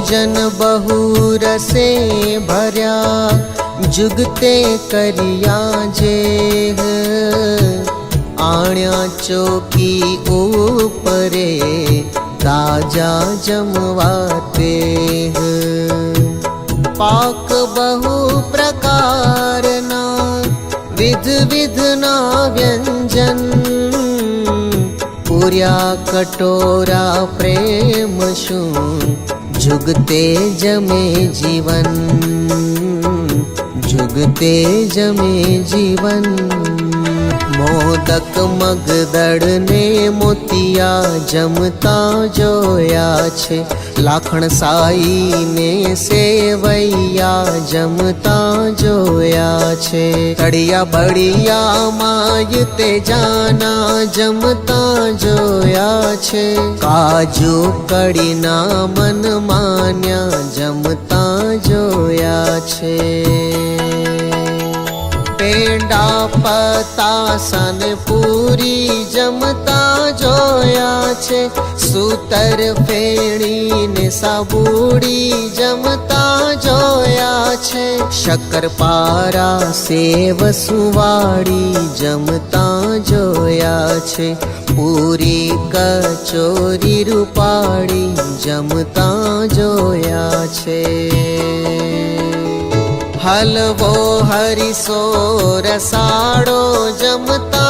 भोजन बहु रसे भर्या, जुगते करिया जेह, आण्या चौकी ऊपरे ताजा जमवाते। पाक बहु प्रकारना, विध विधना व्यंजन, पूर्या कटोरा प्रेम शू, जुगते जमे जीवन, जुगते जमे जीवन। मोदक मगदड़ ने मोतिया जमता जोया छे, लाखण साई ने सेवैया जमता जोया छे। तड़िया बड़िया माय ते जाना जमता जोया छे, काजू कड़ी ना मन मान्या जमता जोया छे। पेंडा पतासन पूरी जमता जोया छे, सूतर फेणी ने साबूड़ी जमता जोया छे। शक्करपारा सेव सुवाड़ी जमता जोया छे, पूरी कचोरी रूपाड़ी जमता जोया छे। हलवो हरिसो रसाड़ो जमता